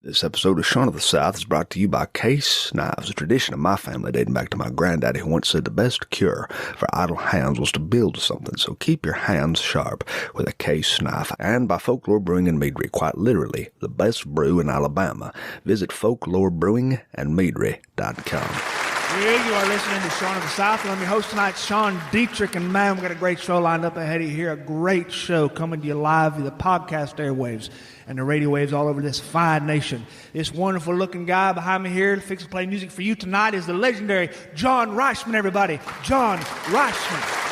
This episode of Shaun of the South is brought to you by Case Knives, a tradition of my family dating back to my granddaddy, who once said the best cure for idle hands was to build something, so keep your hands sharp with a Case knife. And by Folklore Brewing and Meadery, quite literally, the best brew in Alabama. Visit folklorebrewingandmeadery.com. Yeah, you are listening to Shaun of the South. I'm your host tonight, Sean Dietrich, and man, we've got a great show lined up ahead of you here. A great show coming to you live via the podcast airwaves and the radio waves all over this fine nation. This wonderful-looking guy behind me here, fixing to play music for you tonight, is the legendary John Reischman, everybody. John Reischman.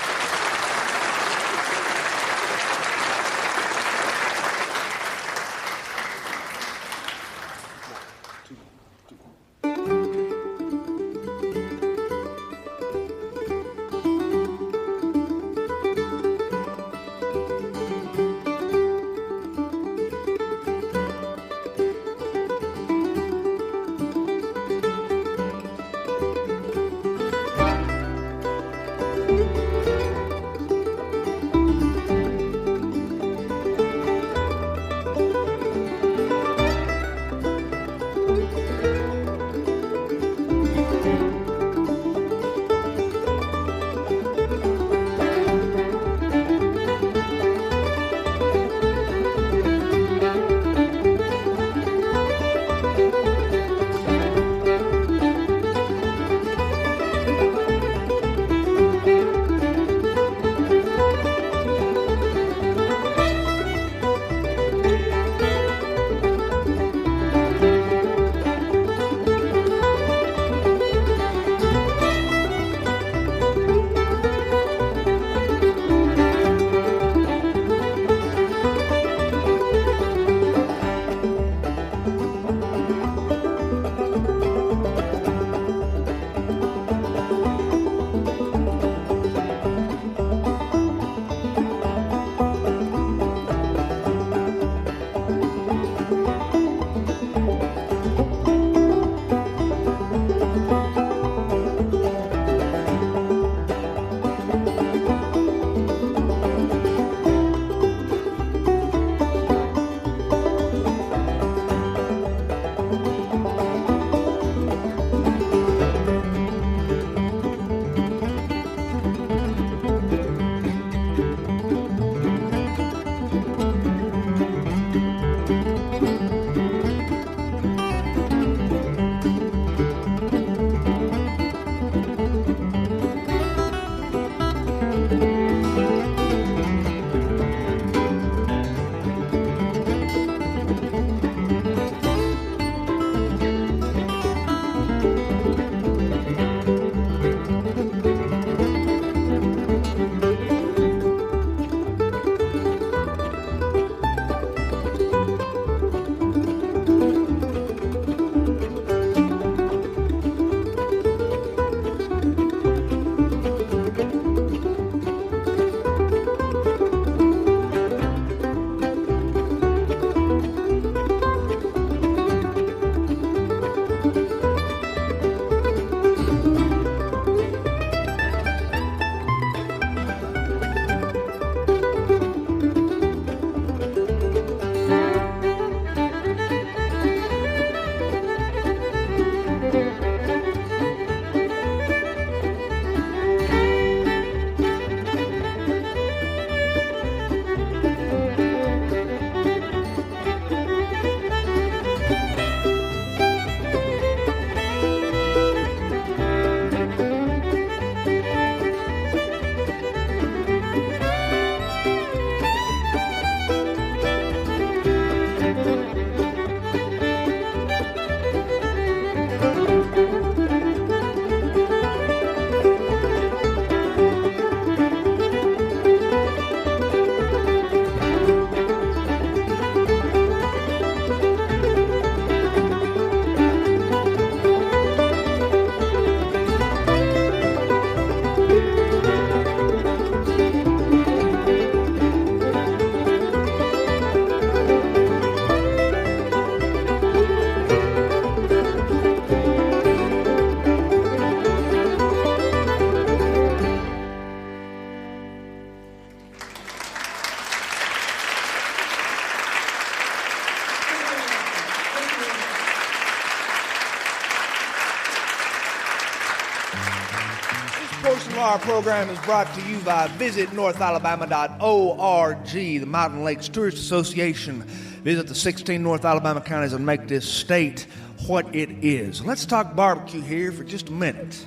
Our program is brought to you by visitnorthalabama.org, the Mountain Lakes Tourist Association. Visit the 16 North Alabama counties and make this state what it is. Let's talk barbecue here for just a minute.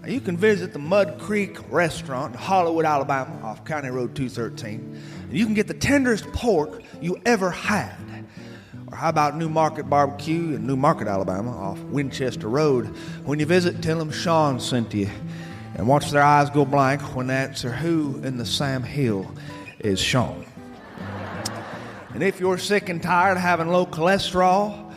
Now, you can visit the Mud Creek Restaurant in Hollywood, Alabama, off County Road 213. And you can get the tenderest pork you ever had. Or how about New Market Barbecue in New Market, Alabama, off Winchester Road? When you visit, tell them Sean sent you. And watch their eyes go blank when they answer who in the Sam Hill is Sean. And if you're sick and tired of having low cholesterol,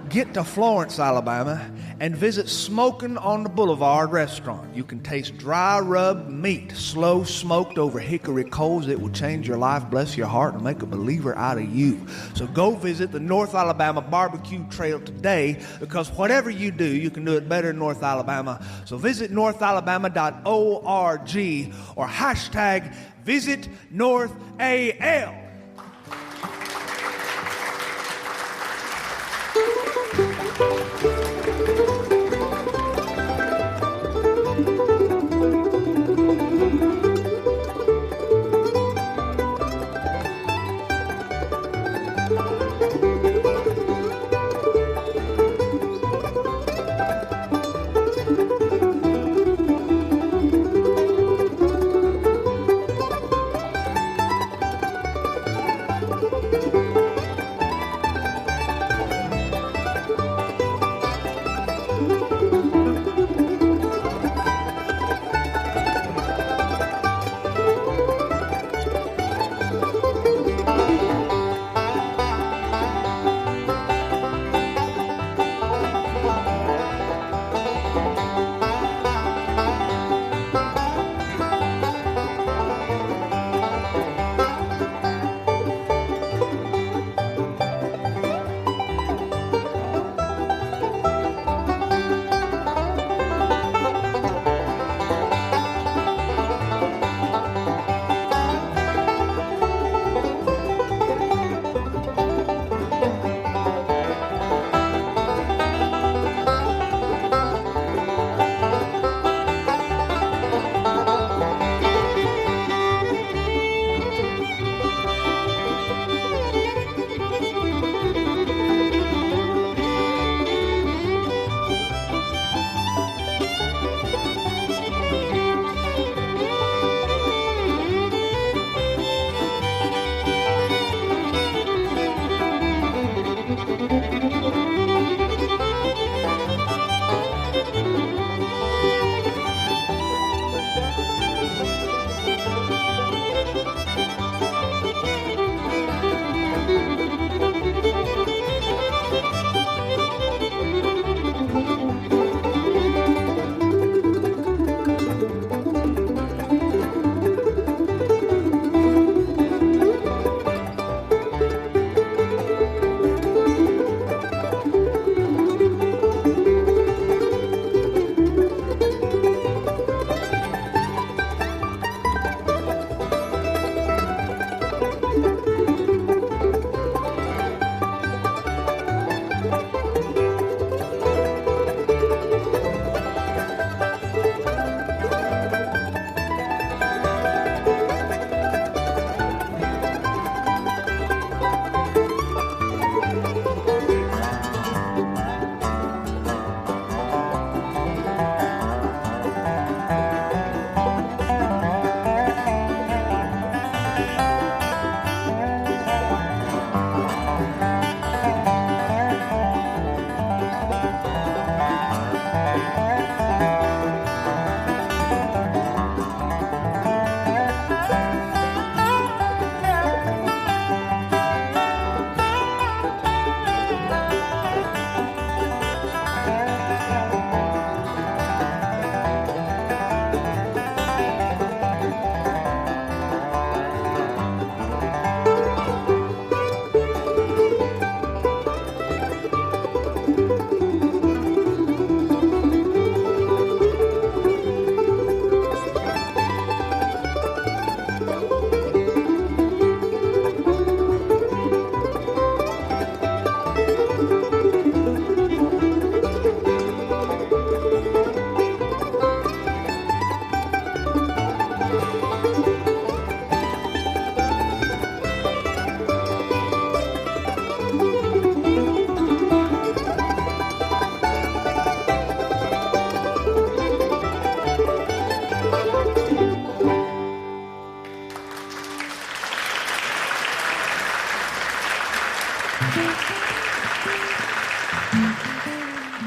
get to Florence, Alabama, and visit Smokin' on the Boulevard restaurant. You can taste dry rub meat, slow smoked over hickory coals. It will change your life, bless your heart, and make a believer out of you. So go visit the North Alabama Barbecue Trail today, because whatever you do, you can do it better in North Alabama. So visit northalabama.org or hashtag VisitNorthAL.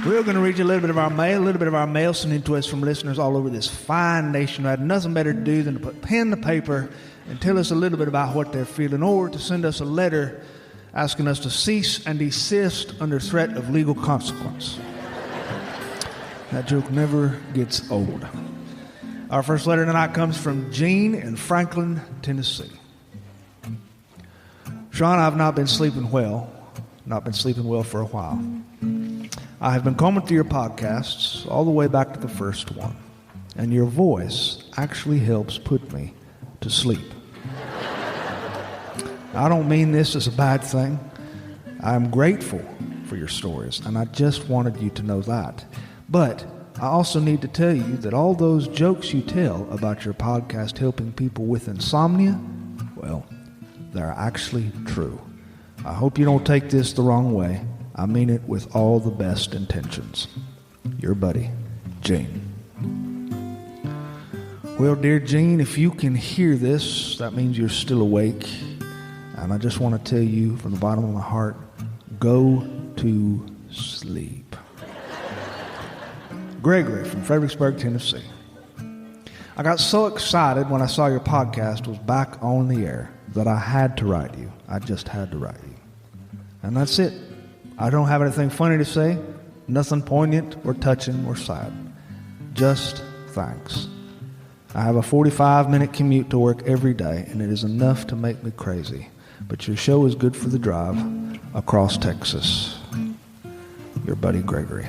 We're going to read you a little bit of our mail sent in to us from listeners all over this fine nation who had nothing better to do than to put pen to paper and tell us a little bit about what they're feeling, or to send us a letter asking us to cease and desist under threat of legal consequence. That joke never gets old. Our first letter tonight comes from Gene in Franklin, Tennessee. Sean, I've not been sleeping well for a while. I have been combing through your podcasts all the way back to the first one, and your voice actually helps put me to sleep. I don't mean this as a bad thing. I'm grateful for your stories, and I just wanted you to know that. But I also need to tell you that all those jokes you tell about your podcast helping people with insomnia, well, they're actually true. I hope you don't take this the wrong way. I mean it with all the best intentions. Your buddy, Gene. Well, dear Gene, if you can hear this, that means you're still awake. And I just want to tell you from the bottom of my heart, go to sleep. Gregory from Fredericksburg, Tennessee. I got so excited when I saw your podcast was back on the air that I had to write you. I just had to write you. And that's it. I don't have anything funny to say, nothing poignant or touching or sad. Just thanks. I have a 45-minute commute to work every day, and it is enough to make me crazy. But your show is good for the drive across Texas. Your buddy, Gregory.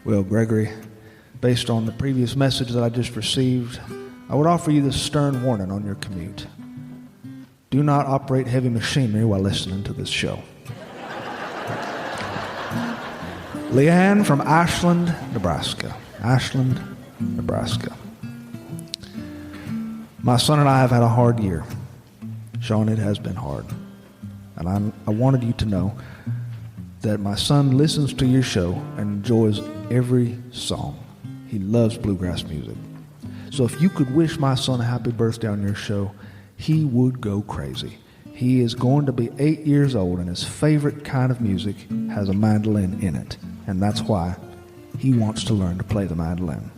Well, Gregory, based on the previous message that I just received, I would offer you this stern warning on your commute. Do not operate heavy machinery while listening to this show. Leanne from Ashland, Nebraska. Ashland, Nebraska. My son and I have had a hard year. Sean, it has been hard. And I wanted you to know that my son listens to your show and enjoys every song. He loves bluegrass music. So if you could wish my son a happy birthday on your show, he would go crazy. He is going to be 8 years old, and his favorite kind of music has a mandolin in it. And that's why he wants to learn to play the mandolin.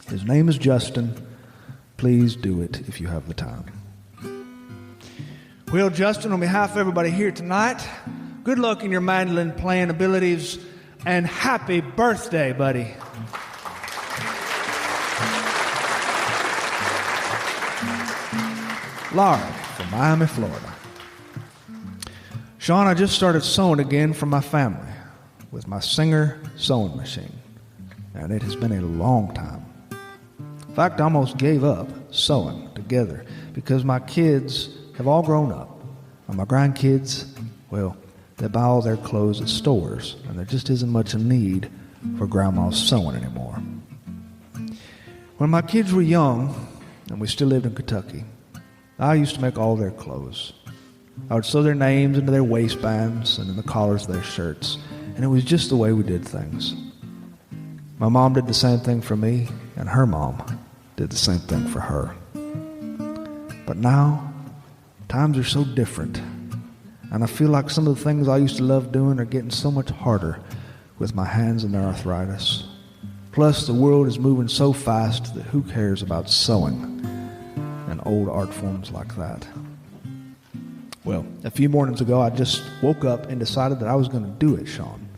His name is Justin. Please do it if you have the time. Well, Justin, on behalf of everybody here tonight, good luck in your mandolin playing abilities, and happy birthday, buddy. Laura from Miami, Florida. Sean, I just started sewing again for my family with my Singer sewing machine, and it has been a long time. In fact, I almost gave up sewing together because my kids have all grown up, and my grandkids, well, they buy all their clothes at stores, and there just isn't much need for grandma's sewing anymore. When my kids were young, and we still lived in Kentucky, I used to make all their clothes. I would sew their names into their waistbands and in the collars of their shirts, and it was just the way we did things. My mom did the same thing for me, and her mom did the same thing for her. But now, times are so different, and I feel like some of the things I used to love doing are getting so much harder with my hands and their arthritis. Plus, the world is moving so fast that who cares about sewing and old art forms like that? Well, a few mornings ago, I just woke up and decided that I was going to do it, Sean.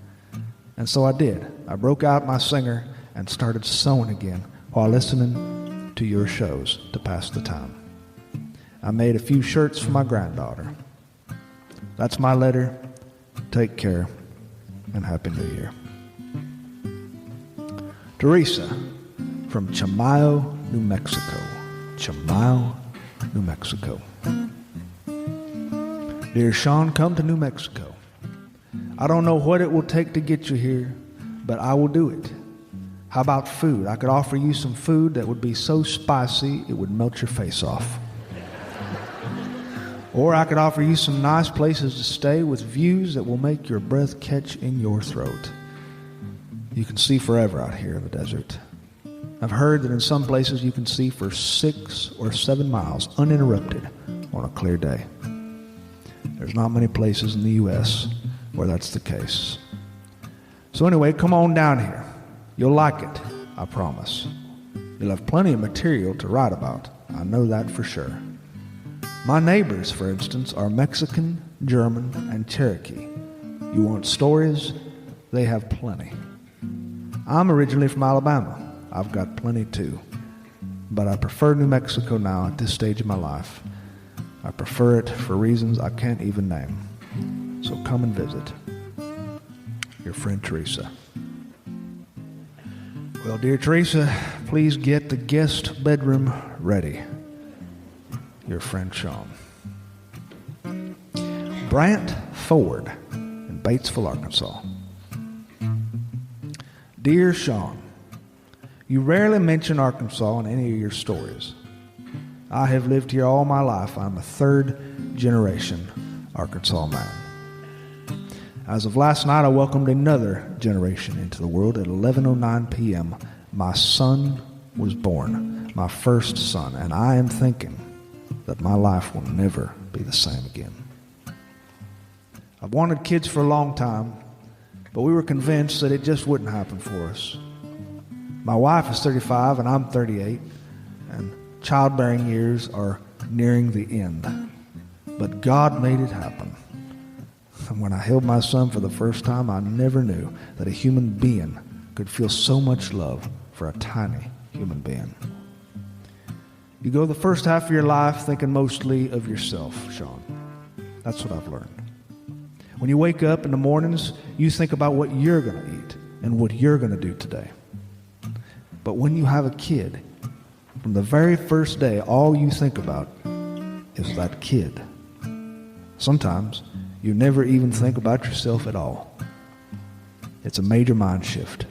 And so I did. I broke out my Singer and started sewing again while listening to your shows to pass the time. I made a few shirts for my granddaughter. That's my letter. Take care, and Happy New Year. Teresa from Chimayo, New Mexico. Chimayo, New Mexico. Dear Sean, come to New Mexico. I don't know what it will take to get you here, but I will do it. How about food? I could offer you some food that would be so spicy it would melt your face off. Or I could offer you some nice places to stay with views that will make your breath catch in your throat. You can see forever out here in the desert. I've heard that in some places you can see for 6 or 7 miles uninterrupted on a clear day. There's not many places in the U.S. where that's the case. So anyway, come on down here. You'll like it, I promise. You'll have plenty of material to write about. I know that for sure. My neighbors, for instance, are Mexican, German, and Cherokee. You want stories? They have plenty. I'm originally from Alabama. I've got plenty too. But I prefer New Mexico now at this stage of my life. I prefer it for reasons I can't even name. So come and visit. Your friend Teresa. Well, dear Teresa, please get the guest bedroom ready. Your friend Sean. Brant Ford in Batesville, Arkansas. Dear Sean, you rarely mention Arkansas in any of your stories. I have lived here all my life. I'm a third generation Arkansas man. As of last night, I welcomed another generation into the world at 11:09 p.m. My son was born, my first son, and I am thinking that my life will never be the same again. I've wanted kids for a long time, but we were convinced that it just wouldn't happen for us. My wife is 35 and I'm 38, and childbearing years are nearing the end. But God made it happen. And when I held my son for the first time, I never knew that a human being could feel so much love for a tiny human being. You go the first half of your life thinking mostly of yourself, Sean. That's what I've learned. When you wake up in the mornings, you think about what you're going to eat and what you're going to do today. But when you have a kid, from the very first day, all you think about is that kid. Sometimes you never even think about yourself at all. It's a major mind shift.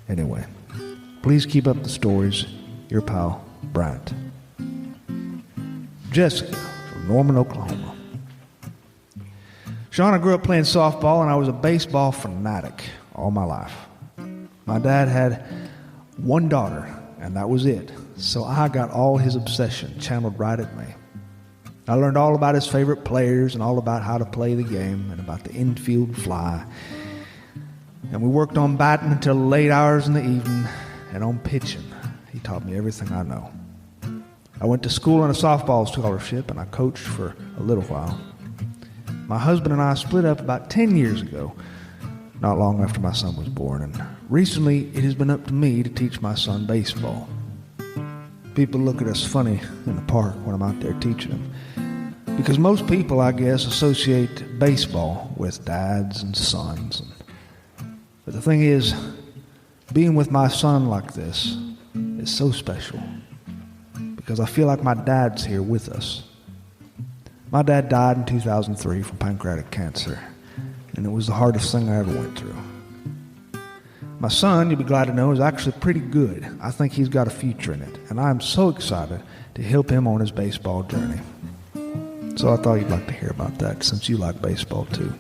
Anyway, please keep up the stories. Your pal, Bryant. Jessica from Norman, Oklahoma. Sean, I grew up playing softball, and I was a baseball fanatic all my life. My dad had one daughter, and that was it. So I got all his obsession channeled right at me. I learned all about his favorite players and all about how to play the game and about the infield fly. And we worked on batting until late hours in the evening and on pitching. He taught me everything I know. I went to school on a softball scholarship, and I coached for a little while. My husband and I split up about 10 years ago, not long after my son was born, and recently it has been up to me to teach my son baseball. People look at us funny in the park when I'm out there teaching them, because most people, I guess, associate baseball with dads and sons. But the thing is, being with my son like this is so special, because I feel like my dad's here with us. My dad died in 2003 from pancreatic cancer, and it was the hardest thing I ever went through. My son, you'll be glad to know, is actually pretty good. I think he's got a future in it, and I'm so excited to help him on his baseball journey. So I thought you'd like to hear about that, since you like baseball too.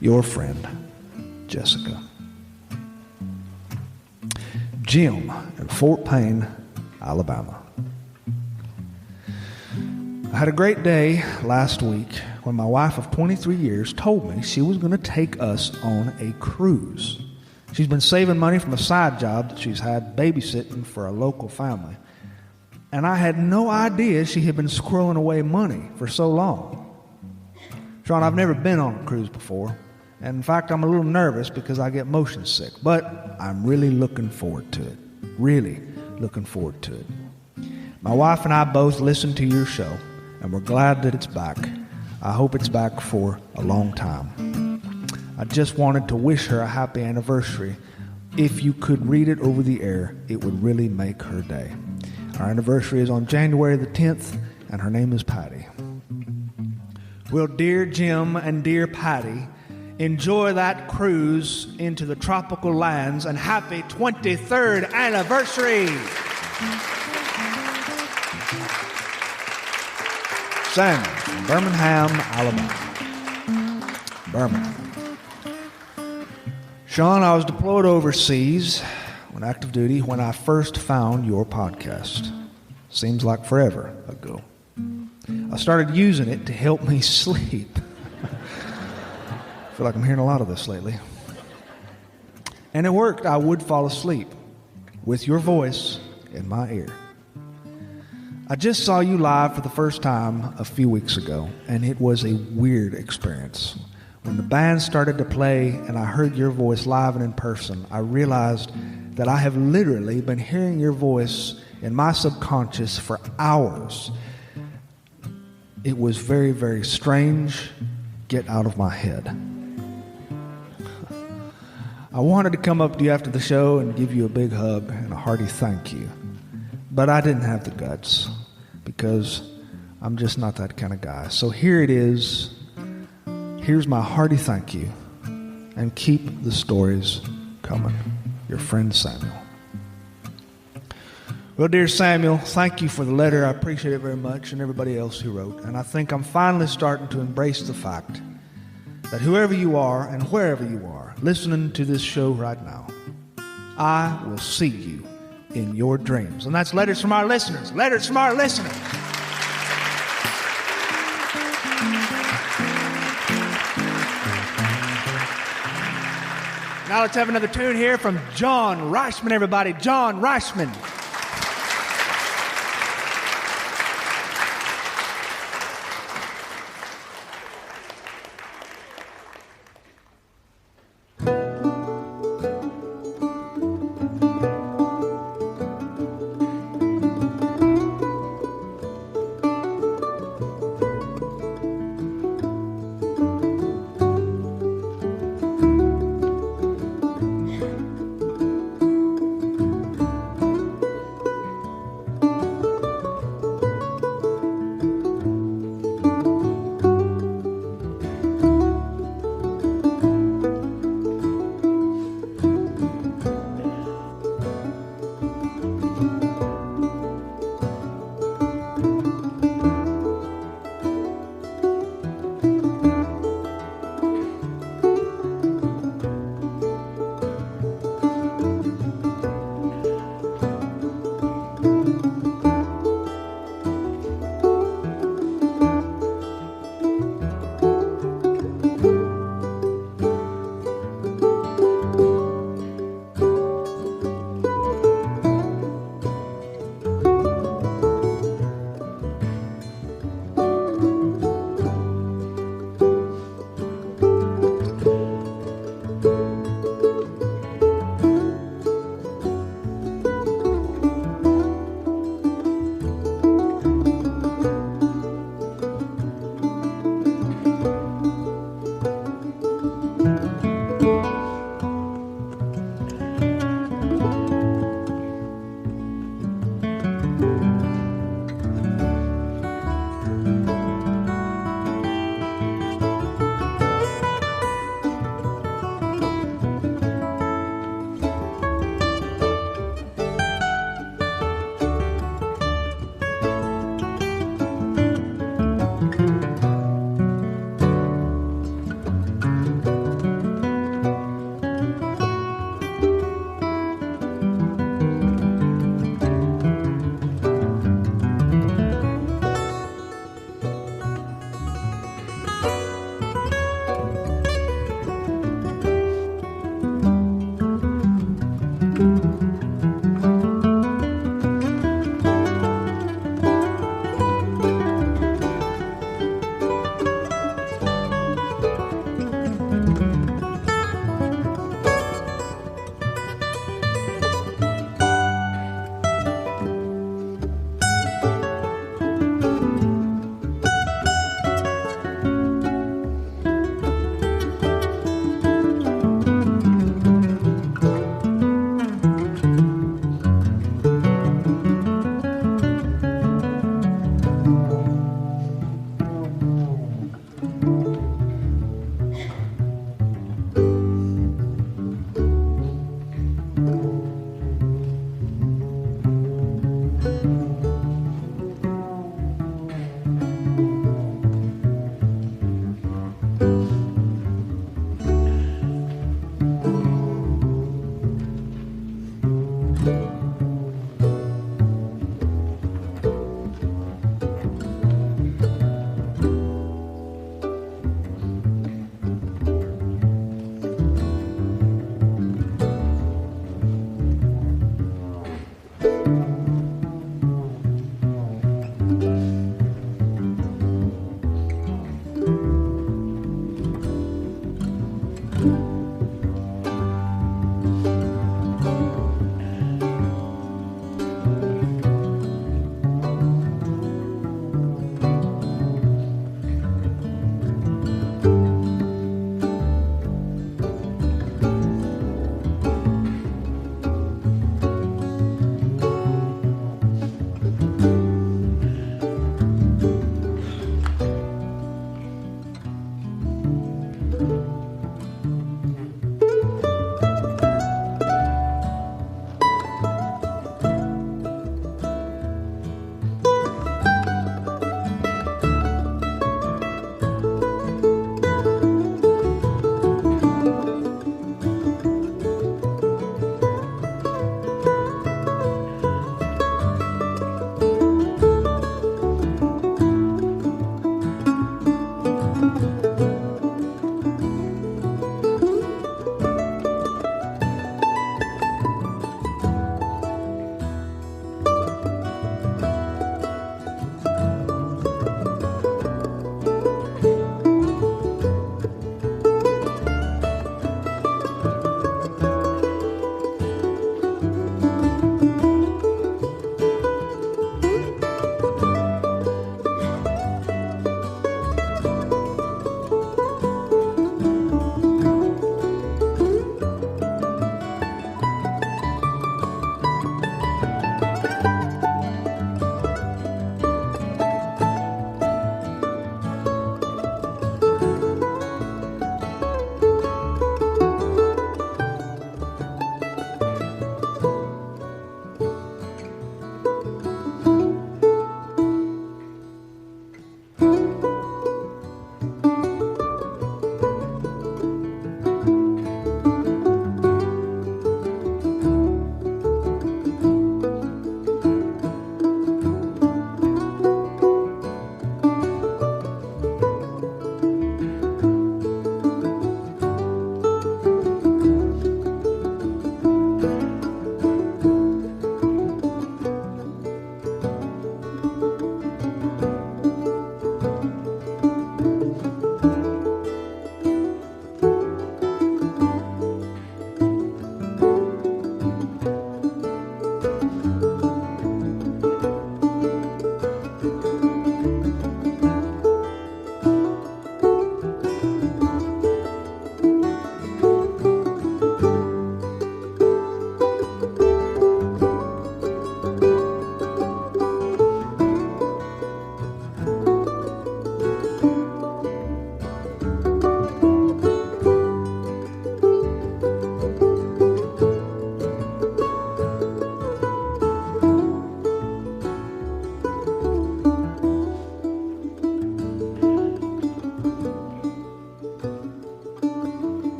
Your friend, Jessica. Jim in Fort Payne, Alabama. I had a great day last week when my wife of 23 years told me she was going to take us on a cruise. She's been saving money from a side job that she's had babysitting for a local family. And I had no idea she had been squirreling away money for so long. Sean, I've never been on a cruise before. And in fact, I'm a little nervous because I get motion sick. But I'm really looking forward to it. Really looking forward to it. My wife and I both listened to your show, and we're glad that it's back. I hope it's back for a long time. I just wanted to wish her a happy anniversary. If you could read it over the air, it would really make her day. Our anniversary is on January the 10th, and her name is Patty. Well, dear Jim and dear Patty, enjoy that cruise into the tropical lands, and happy 23rd anniversary. Sam from Birmingham, Alabama. Birmingham. Sean, I was deployed overseas on active duty when I first found your podcast. Seems like forever ago. I started using it to help me sleep. I feel like I'm hearing a lot of this lately. And it worked. I would fall asleep with your voice in my ear. I just saw you live for the first time a few weeks ago, and it was a weird experience. When the band started to play and I heard your voice live and in person, I realized that I have literally been hearing your voice in my subconscious for hours. It was very, very strange. Get out of my head. I wanted to come up to you after the show and give you a big hug and a hearty thank you. But I didn't have the guts because I'm just not that kind of guy. So here it is. Here's my hearty thank you. And keep the stories coming. Your friend Samuel. Well, dear Samuel, thank you for the letter. I appreciate it very much, and everybody else who wrote. And I think I'm finally starting to embrace the fact that whoever you are and wherever you are listening to this show right now, I will see you in your dreams. And that's letters from our listeners. Letters from our listeners. Now let's have another tune here from John Reisman, everybody. John Reisman.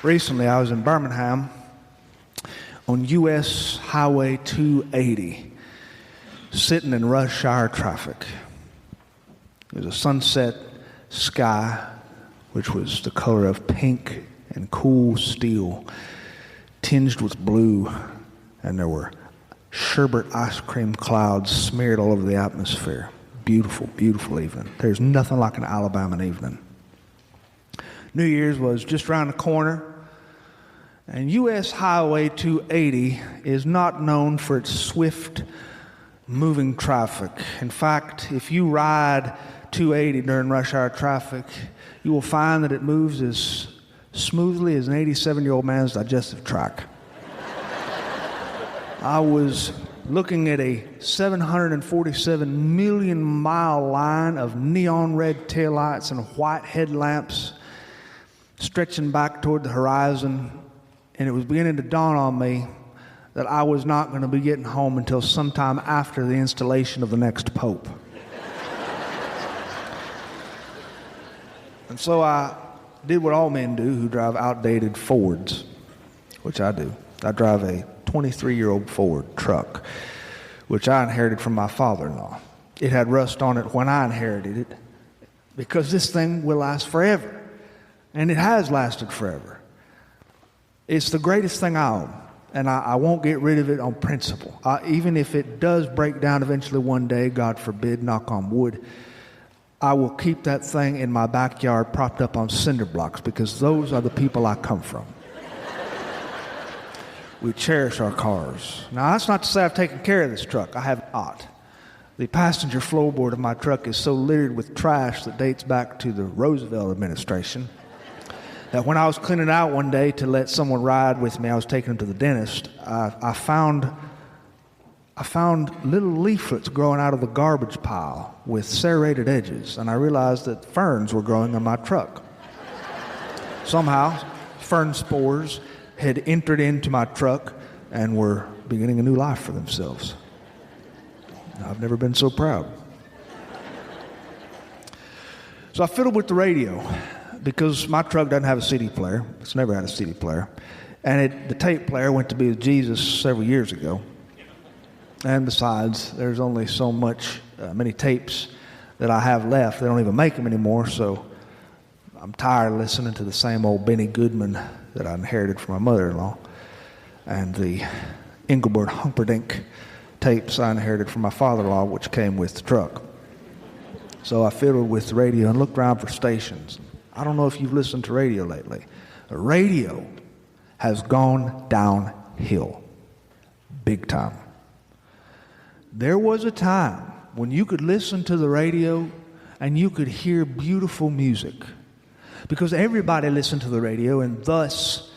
Recently, I was in Birmingham on U.S. Highway 280, sitting in rush hour traffic. It was a sunset sky, which was the color of pink and cool steel, tinged with blue, and there were sherbet ice cream clouds smeared all over the atmosphere. Beautiful, beautiful evening. There's nothing like an Alabama evening. New Year's was just around the corner, and U.S. Highway 280 is not known for its swift moving traffic. In fact, if you ride 280 during rush hour traffic, you will find that it moves as smoothly as an 87-year-old man's digestive tract. I was looking at a 747 million mile line of neon red taillights and white headlamps stretching back toward the horizon, and it was beginning to dawn on me that I was not going to be getting home until sometime after the installation of the next pope. And so I did what all men do who drive outdated Fords, which I do. I drive a 23-year-old Ford truck, which I inherited from my father-in-law. it had rust on it when I inherited it, because this thing will last forever. And it has lasted forever. It's the greatest thing I own, and I won't get rid of it on principle. Even if it does break down eventually one day, God forbid, knock on wood, I will keep that thing in my backyard propped up on cinder blocks, because those are the people I come from. We cherish our cars. Now, that's not to say I've taken care of this truck. I have not. The passenger floorboard of my truck is so littered with trash that dates back to the Roosevelt administration that when I was cleaning it out one day to let someone ride with me, I was taking him to the dentist, I found little leaflets growing out of the garbage pile with serrated edges, and I realized that ferns were growing on my truck. Somehow, fern spores had entered into my truck and were beginning a new life for themselves. I've never been so proud. So I fiddled with the radio because my truck doesn't have a CD player. It's never had a CD player. And the tape player went to be with Jesus several years ago. And besides, there's only so many tapes that I have left. They don't even make them anymore, so I'm tired of listening to the same old Benny Goodman that I inherited from my mother-in-law, and the Engelbert Humperdinck tapes I inherited from my father-in-law, which came with the truck. So I fiddled with the radio and looked around for stations. I don't know if you've listened to radio lately. The radio has gone downhill big time. There was a time when you could listen to the radio and you could hear beautiful music, because everybody listened to the radio, and thus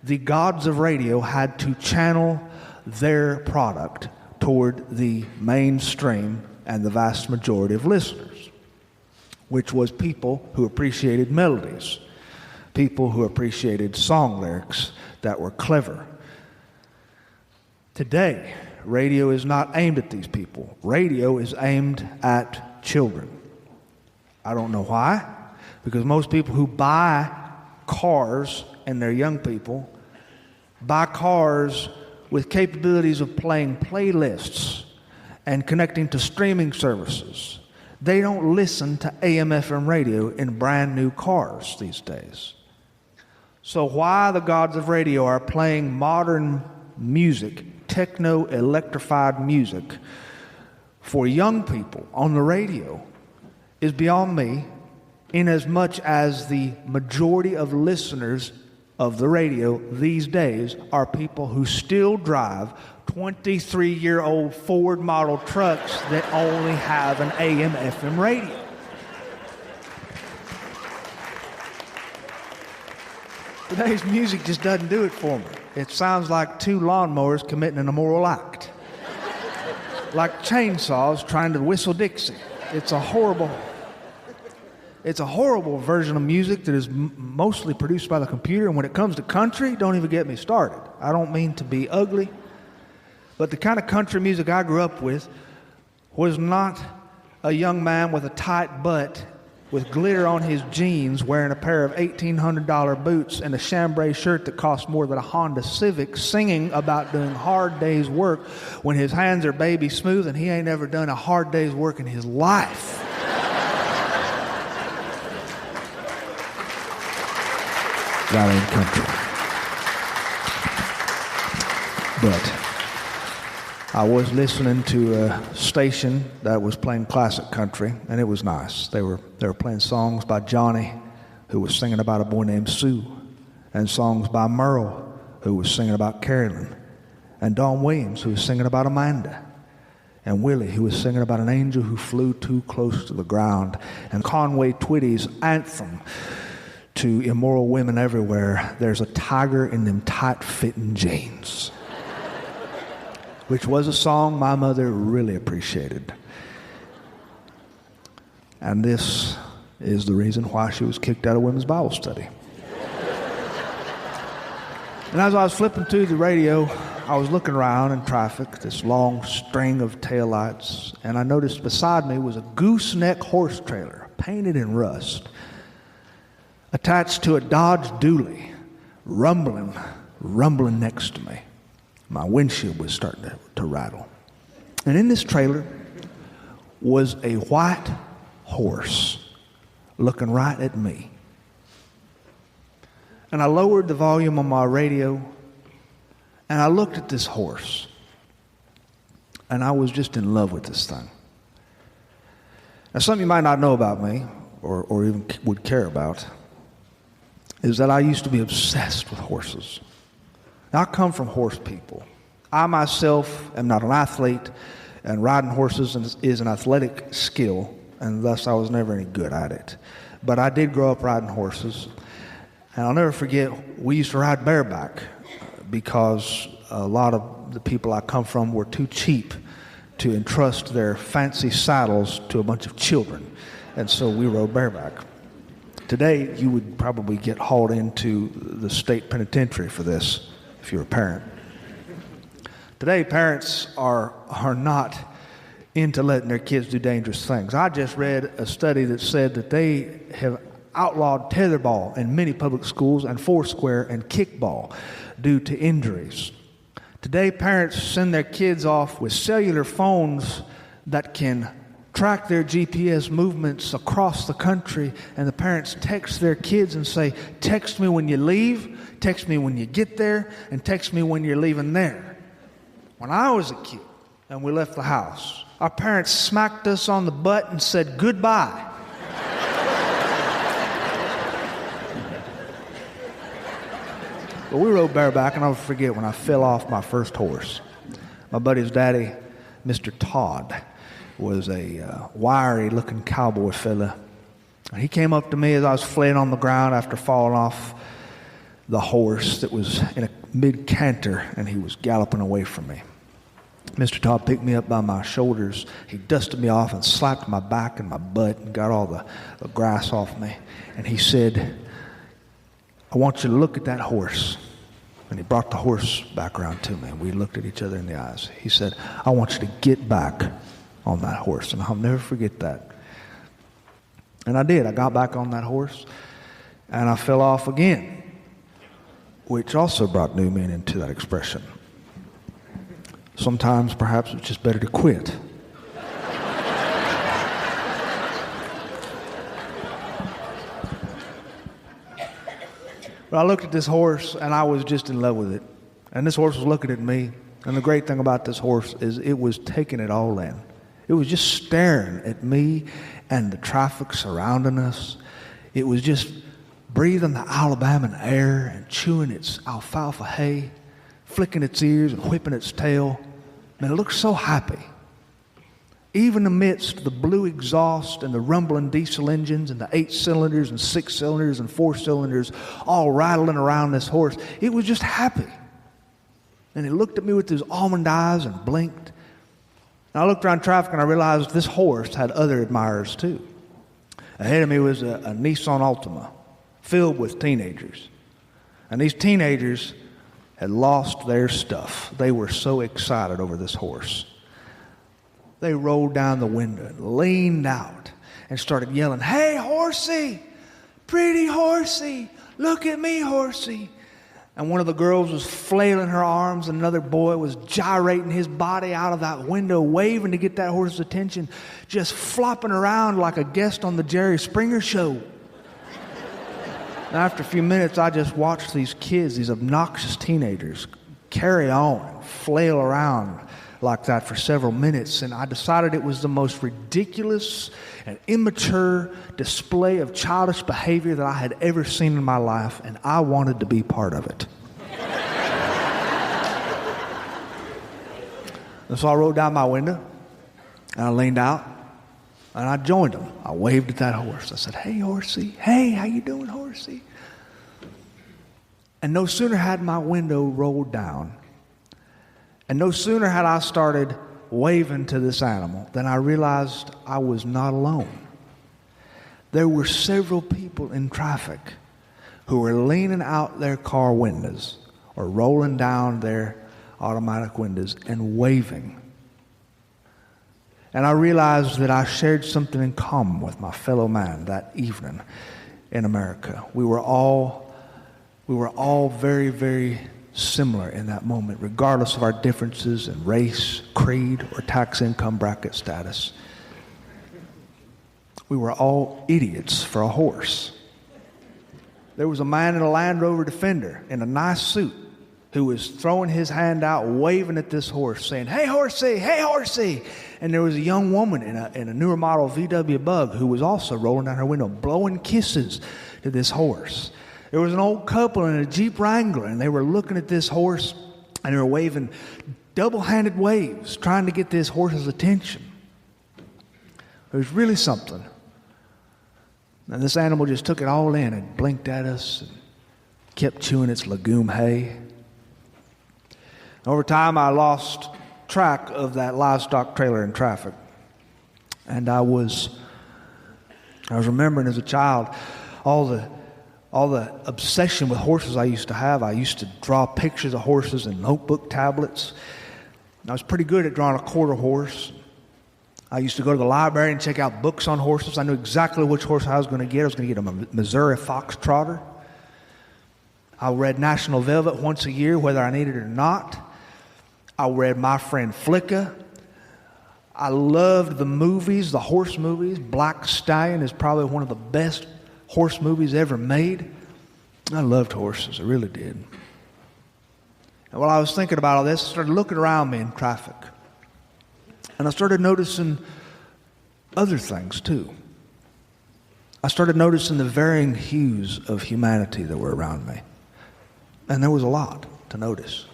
the gods of radio had to channel their product toward the mainstream and the vast majority of listeners, which was people who appreciated melodies, people who appreciated song lyrics that were clever. Today, radio is not aimed at these people. Radio is aimed at children. I don't know why. Because most people who buy cars, and they're young people, buy cars with capabilities of playing playlists and connecting to streaming services. They don't listen to AM/FM radio in brand new cars these days. So why the gods of radio are playing modern music, techno-electrified music, for young people on the radio is beyond me, inasmuch as the majority of listeners of the radio these days are people who still drive 23-year-old Ford model trucks that only have an AM/FM radio. Today's music just doesn't do it for me. It sounds like two lawnmowers committing an immoral act. Like chainsaws trying to whistle Dixie. It's a horrible version of music that is mostly produced by the computer. And when it comes to country, don't even get me started. I don't mean to be ugly, but the kind of country music I grew up with was not a young man with a tight butt with glitter on his jeans wearing a pair of $1,800 boots and a chambray shirt that cost more than a Honda Civic, singing about doing hard day's work when his hands are baby smooth and he ain't ever done a hard day's work in his life. That ain't country. But I was listening to a station that was playing classic country, and it was nice. They were playing songs by Johnny, who was singing about a boy named Sue, and songs by Merle, who was singing about Carolyn, and Don Williams, who was singing about Amanda, and Willie, who was singing about an angel who flew too close to the ground, and Conway Twitty's anthem to immoral women everywhere, "There's a tiger in them tight-fitting jeans," which was a song my mother really appreciated. And this is the reason why she was kicked out of women's Bible study. And as I was flipping through the radio, I was looking around in traffic, this long string of taillights, and I noticed beside me was a gooseneck horse trailer, painted in rust, attached to a Dodge Dually, rumbling next to me. My windshield was starting to rattle. And in this trailer was a white horse looking right at me. And I lowered the volume on my radio, and I looked at this horse, and I was just in love with this thing. Now, something you might not know about me, or even would care about, is that I used to be obsessed with horses. Now, I come from horse people. I myself am not an athlete, and riding horses is an athletic skill, and thus I was never any good at it. But I did grow up riding horses, and I'll never forget, we used to ride bareback because a lot of the people I come from were too cheap to entrust their fancy saddles to a bunch of children, and so we rode bareback. Today, you would probably get hauled into the state penitentiary for this if you're a parent. Today, parents are not into letting their kids do dangerous things. I just read a study that said that they have outlawed tetherball in many public schools and foursquare and kickball due to injuries. Today, parents send their kids off with cellular phones that can track their GPS movements across the country, and the parents text their kids and say, text me when you leave, text me when you get there, and text me when you're leaving there. When I was a kid and we left the house, our parents smacked us on the butt and said goodbye. But we rode bareback, and I'll never forget when I fell off my first horse. My buddy's daddy, Mr. Todd, was a wiry-looking cowboy fella. And he came up to me as I was flaying on the ground after falling off the horse that was in a mid-canter, and he was galloping away from me. Mr. Todd picked me up by my shoulders. He dusted me off and slapped my back and my butt and got all the grass off me. And he said, I want you to look at that horse. And he brought the horse back around to me, and we looked at each other in the eyes. He said, I want you to get back on that horse. And I'll never forget that. And I did. I got back on that horse, and I fell off again, which also brought new meaning to that expression. Sometimes, perhaps, it's just better to quit. But I looked at this horse, and I was just in love with it. And this horse was looking at me. And the great thing about this horse is it was taking it all in. It was just staring at me and the traffic surrounding us. It was just breathing the Alabama air and chewing its alfalfa hay, flicking its ears and whipping its tail. And it looked so happy. Even amidst the blue exhaust and the rumbling diesel engines and the 8 cylinders and 6 cylinders and 4 cylinders all rattling around this horse, it was just happy. And he looked at me with his almond eyes and blinked. And I looked around traffic and I realized this horse had other admirers too. Ahead of me was a Nissan Altima filled with teenagers. And these teenagers had lost their stuff. They were so excited over this horse. They rolled down the window and leaned out and started yelling, "Hey, horsey, pretty horsey, look at me, horsey." And one of the girls was flailing her arms, and another boy was gyrating his body out of that window, waving to get that horse's attention, just flopping around like a guest on the Jerry Springer show. And after a few minutes, I just watched these kids, these obnoxious teenagers, carry on and flail around like that for several minutes, and I decided it was the most ridiculous and immature display of childish behavior that I had ever seen in my life, and I wanted to be part of it. And so I rolled down my window, and I leaned out, and I joined them. I waved at that horse. I said, "Hey, horsey. Hey, how you doing, horsey?" And no sooner had my window rolled down, and no sooner had I started waving to this animal than I realized I was not alone. There were several people in traffic who were leaning out their car windows or rolling down their automatic windows and waving. And I realized that I shared something in common with my fellow man that evening in America. We were all very, very similar in that moment, regardless of our differences in race, creed, or tax income bracket status. we were all idiots for a horse. There was a man in a Land Rover Defender in a nice suit who was throwing his hand out, waving at this horse, saying, "Hey, horsey, hey, horsey." And there was a young woman in a newer model VW Bug who was also rolling down her window, blowing kisses to this horse. There was an old couple in a Jeep Wrangler, and they were looking at this horse, and they were waving double-handed waves, trying to get this horse's attention. It was really something. And this animal just took it all in and blinked at us and kept chewing its legume hay. Over time, I lost track of that livestock trailer in traffic. And I was remembering as a child all the obsession with horses I used to have. I used to draw pictures of horses in notebook tablets. I was pretty good at drawing a quarter horse. I used to go to the library and check out books on horses. I knew exactly which horse I was going to get. I was going to get a Missouri Foxtrotter. I read National Velvet once a year, whether I needed it or not. I read My Friend Flicka. I loved the movies, the horse movies. Black Stallion is probably one of the best horse movies ever made. I loved horses, I really did. And while I was thinking about all this, I started looking around me in traffic. And I started noticing other things too. I started noticing the varying hues of humanity that were around me. And there was a lot to notice.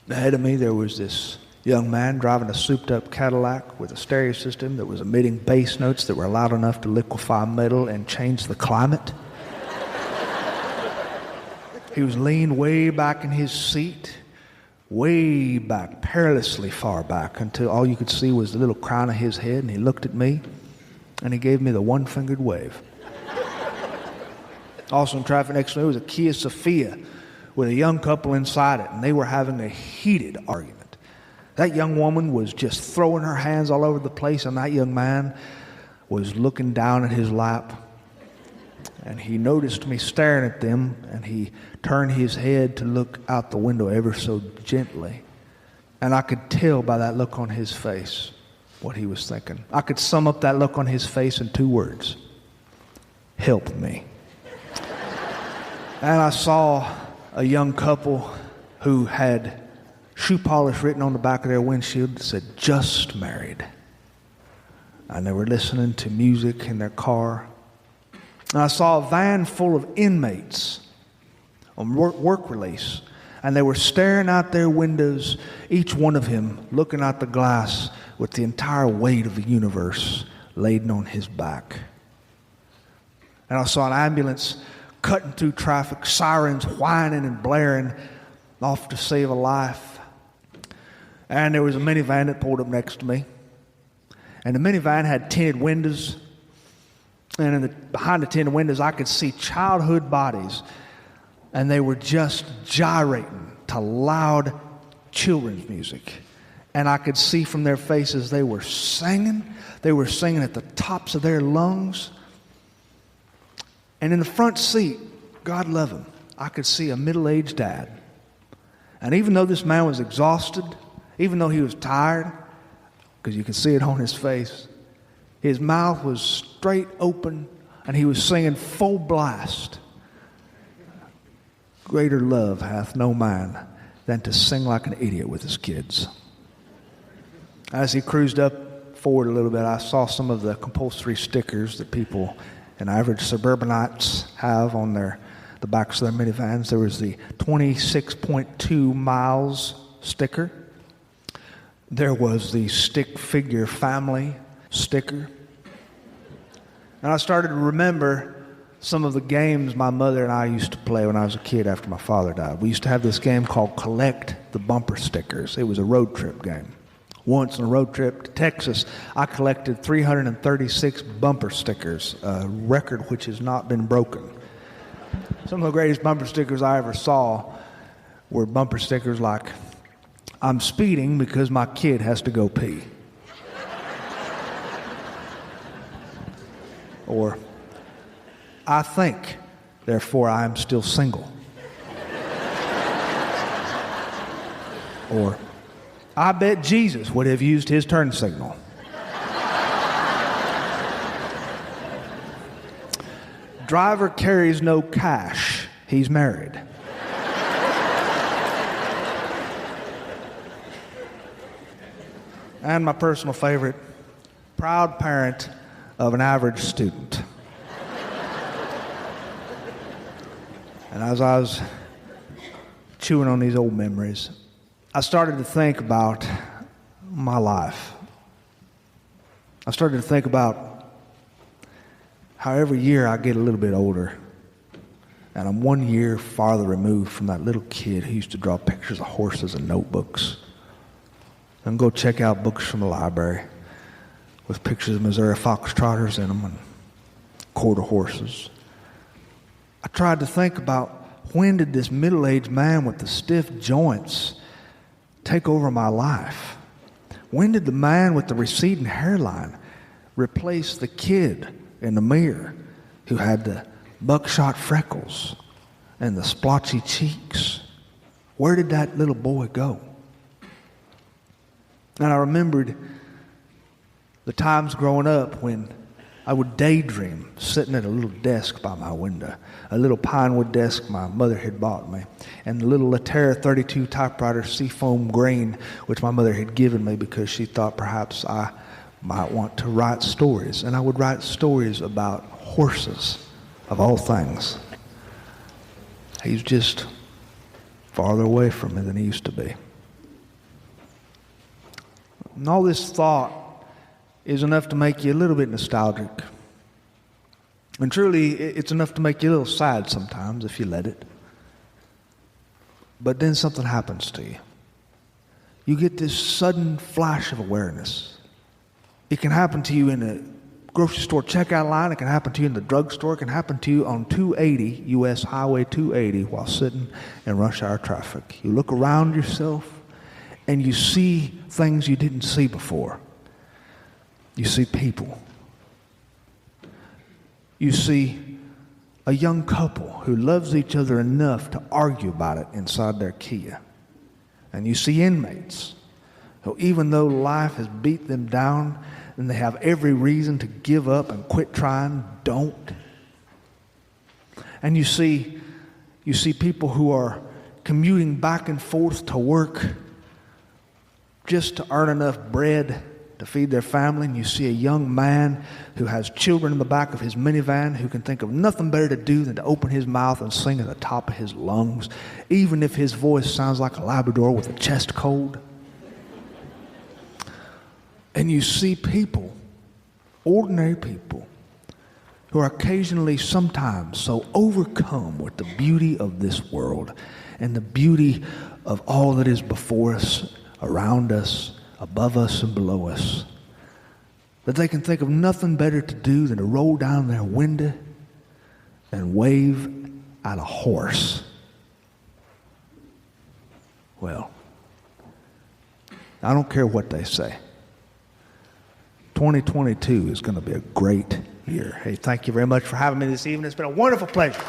Ahead of me there was this young man driving a souped-up Cadillac with a stereo system that was emitting bass notes that were loud enough to liquefy metal and change the climate. He was leaned way back in his seat, way back, perilously far back, until all you could see was the little crown of his head, and he looked at me, and he gave me the one-fingered wave. Also in traffic next to me was a Kia Sophia with a young couple inside it, and they were having a heated argument. That young woman was just throwing her hands all over the place, and that young man was looking down at his lap. And he noticed me staring at them, and he turned his head to look out the window ever so gently. And I could tell by that look on his face what he was thinking. I could sum up that look on his face in 2 words: help me. And I saw a young couple who had shoe polish written on the back of their windshield that said, "Just married." And they were listening to music in their car. And I saw a van full of inmates on work release. And they were staring out their windows, each one of them looking out the glass with the entire weight of the universe laden on his back. And I saw an ambulance cutting through traffic, sirens whining and blaring, off to save a life. And there was a minivan that pulled up next to me. And the minivan had tinted windows. And behind the tinted windows, I could see childhood bodies. And they were just gyrating to loud children's music. And I could see from their faces they were singing. They were singing at the tops of their lungs. And in the front seat, God love him, I could see a middle-aged dad. And even though this man was exhausted, even though he was tired, because you could see it on his face, his mouth was straight open, and he was singing full blast. Greater love hath no man than to sing like an idiot with his kids. As he cruised up forward a little bit, I saw some of the compulsory stickers that people and average suburbanites have on the backs of their minivans. There was the 26.2 miles sticker. There was the stick figure family sticker. And I started to remember some of the games my mother and I used to play when I was a kid after my father died. We used to have this game called Collect the Bumper Stickers. It was a road trip game. Once on a road trip to Texas, I collected 336 bumper stickers, a record which has not been broken. Some of the greatest bumper stickers I ever saw were bumper stickers like, "I'm speeding because my kid has to go pee." Or, "I think, therefore I am still single." Or, "I bet Jesus would have used his turn signal." Driver carries no cash. He's married. And my personal favorite, proud parent of an average student. And as I was chewing on these old memories, I started to think about my life. I started to think about how every year I get a little bit older, and I'm 1 year farther removed from that little kid who used to draw pictures of horses in notebooks and go check out books from the library with pictures of Missouri foxtrotters in them and quarter horses. I tried to think about, when did this middle-aged man with the stiff joints take over my life? When did the man with the receding hairline replace the kid in the mirror who had the buckshot freckles and the splotchy cheeks? Where did that little boy go? And I remembered the times growing up when I would daydream sitting at a little desk by my window, a little pine wood desk my mother had bought me, and the little Latera 32 typewriter seafoam green, which my mother had given me because she thought perhaps I might want to write stories. And I would write stories about horses, of all things. He's just farther away from me than he used to be. And all this thought is enough to make you a little bit nostalgic. And truly, it's enough to make you a little sad sometimes if you let it. But then something happens to you. You get this sudden flash of awareness. It can happen to you in a grocery store checkout line. It can happen to you in the drugstore. It can happen to you on 280, U.S. Highway 280, while sitting in rush hour traffic. You look around yourself and you see things you didn't see before. You see people. You see a young couple who loves each other enough to argue about it inside their Kia. And you see inmates who, even though life has beat them down and they have every reason to give up and quit trying, don't. And you see people who are commuting back and forth to work just to earn enough bread to feed their family. And you see a young man who has children in the back of his minivan who can think of nothing better to do than to open his mouth and sing at the top of his lungs, even if his voice sounds like a Labrador with a chest cold. And you see people, ordinary people, who are occasionally, sometimes, so overcome with the beauty of this world and the beauty of all that is before us, around us, above us and below us, that they can think of nothing better to do than to roll down their window and wave at a horse. Well, I don't care what they say. 2022 is going to be a great year. Hey, thank you very much for having me this evening. It's been a wonderful pleasure.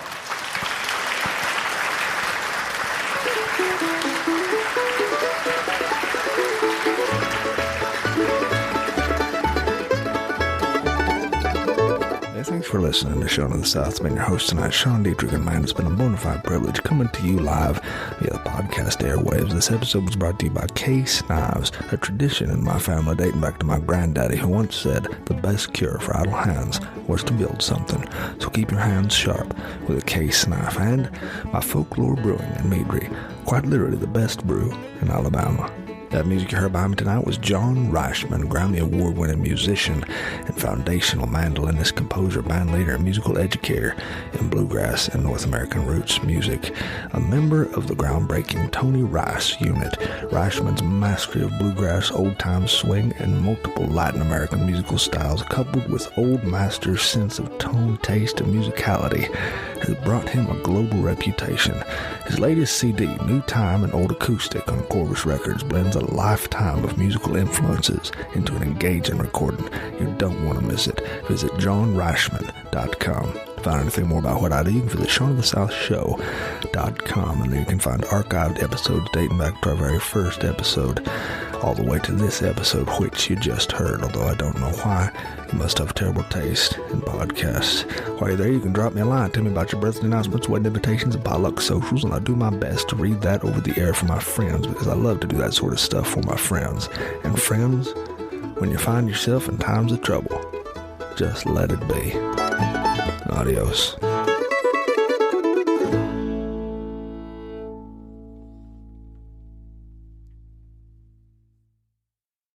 Thanks for listening to Sean of the South. It's been your host tonight, Sean Dietrich, and man, it's been a bona fide privilege coming to you live via the podcast airwaves. This episode was brought to you by Case Knives, a tradition in my family dating back to my granddaddy, who once said the best cure for idle hands was to build something. So keep your hands sharp with a Case knife. And by Folklore Brewing in Meadry, quite literally the best brew in Alabama. That music you heard behind me tonight was John Reischman, Grammy Award-winning musician and foundational mandolinist, composer, bandleader, and musical educator in bluegrass and North American roots music. A member of the groundbreaking Tony Rice unit, Reischman's mastery of bluegrass, old-time swing, and multiple Latin American musical styles, coupled with Old Master's sense of tone, taste, and musicality, has brought him a global reputation. His latest CD, New Time and Old Acoustic on Corvus Records, blends a lifetime of musical influences into an engaging recording. You don't want to miss it. Visit johnreischman.com. To find anything more about what I do, you can visit SeanOfTheSouthShow.com, and there you can find archived episodes dating back to our very first episode, all the way to this episode, which you just heard, although I don't know why. You must have terrible taste in podcasts. While you're there, you can drop me a line. Tell me about your birthday announcements, wedding invitations, and potluck socials, and I'll do my best to read that over the air for my friends, because I love to do that sort of stuff for my friends. And friends, when you find yourself in times of trouble, just let it be. Adios.